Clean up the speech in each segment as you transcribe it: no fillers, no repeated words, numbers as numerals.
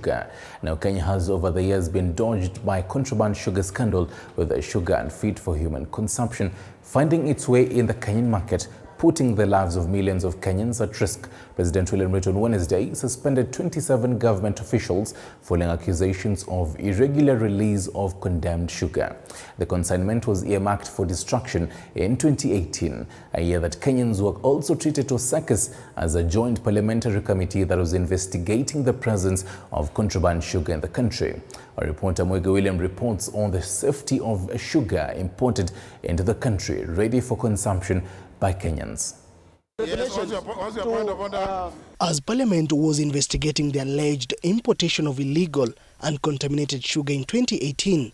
sugar. Now, Kenya has over the years been dogged by contraband sugar scandal, with sugar unfit for human consumption finding its way in the Kenyan market, putting the lives of millions of Kenyans at risk. President William Ruto on Wednesday suspended 27 government officials following accusations of irregular release of condemned sugar. The consignment was earmarked for destruction in 2018, a year that Kenyans were also treated to circus as a joint parliamentary committee that was investigating the presence of contraband sugar in the country. Our reporter William reports on the safety of sugar imported into the country, ready for consumption by Kenyans. As Parliament was investigating the alleged importation of illegal and contaminated sugar in 2018,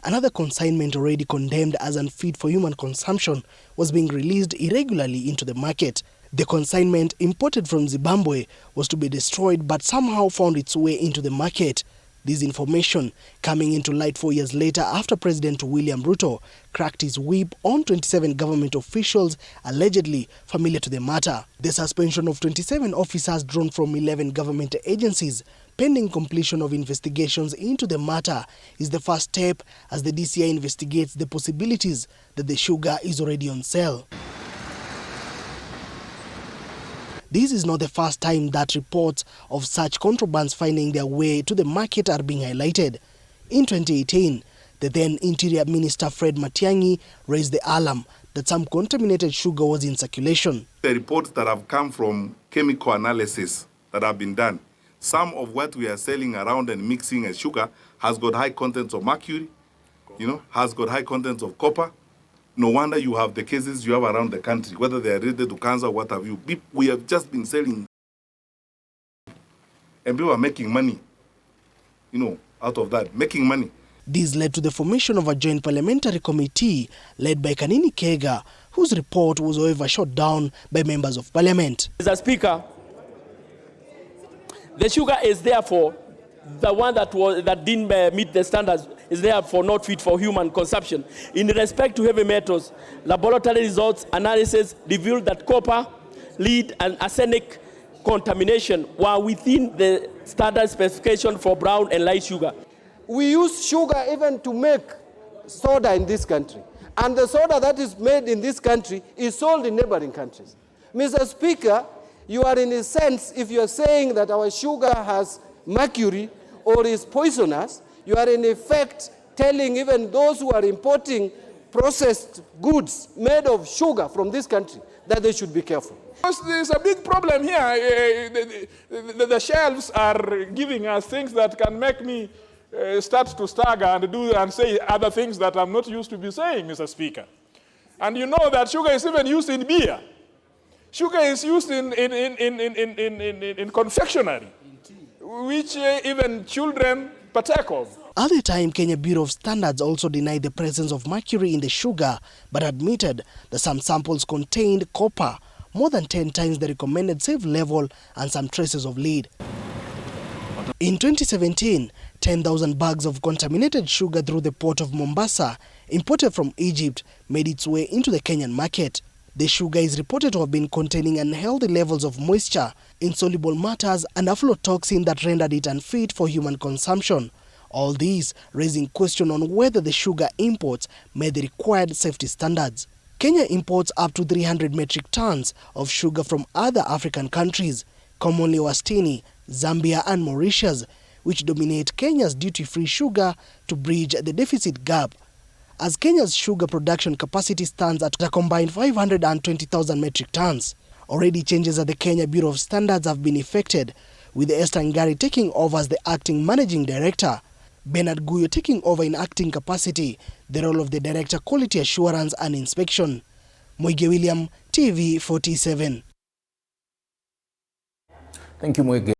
another consignment already condemned as unfit for human consumption was being released irregularly into the market. The consignment, imported from Zimbabwe, was to be destroyed but somehow found its way into the market. This information coming into light 4 years later after President William Ruto cracked his whip on 27 government officials allegedly familiar to the matter. The suspension of 27 officers drawn from 11 government agencies pending completion of investigations into the matter is the first step as the DCI investigates the possibilities that the sugar is already on sale. This is not the first time that reports of such contrabands finding their way to the market are being highlighted. In 2018, the then Interior Minister Fred Matiang'i raised the alarm that some contaminated sugar was in circulation. The reports that have come from chemical analysis that have been done, some of what we are selling around and mixing as sugar has got high contents of mercury, has got high contents of copper. No wonder you have the cases you have around the country, whether they are related to cancer or what have you. We have just been selling, and people are making money, out of that, making money. This led to the formation of a joint parliamentary committee led by Kanini Kega, whose report was however shot down by members of parliament. Mr. Speaker, the sugar is therefore the one that didn't meet the standards is therefore not fit for human consumption. In respect to heavy metals, laboratory results analysis revealed that copper, lead, and arsenic contamination were within the standard specification for brown and light sugar. We use sugar even to make soda in this country. And the soda that is made in this country is sold in neighboring countries. Mr. Speaker, you are in a sense, if you are saying that our sugar has mercury or is poisonous, you are in effect telling even those who are importing processed goods made of sugar from this country that they should be careful. There's a big problem here. The shelves are giving us things that can make me start to stagger and say other things that I'm not used to be saying, Mr. Speaker. And you know that sugar is even used in beer. Sugar is used in confectionery, which even children partake of. At the time, Kenya Bureau of Standards also denied the presence of mercury in the sugar, but admitted that some samples contained copper, more than 10 times the recommended safe level, and some traces of lead. In 2017, 10,000 bags of contaminated sugar through the port of Mombasa, imported from Egypt, made its way into the Kenyan market. The sugar is reported to have been containing unhealthy levels of moisture, insoluble matters, and aflatoxin that rendered it unfit for human consumption. All these raising question on whether the sugar imports met the required safety standards. Kenya imports up to 300 metric tons of sugar from other African countries, commonly Westini, Zambia, and Mauritius, which dominate Kenya's duty-free sugar to bridge the deficit gap. As Kenya's sugar production capacity stands at a combined 520,000 metric tons. Already changes at the Kenya Bureau of Standards have been effected, with Esther Ngari taking over as the acting managing director, Bernard Guyo taking over in acting capacity the role of the Director Quality Assurance and Inspection. William, TV 47. Thank you, Mwege.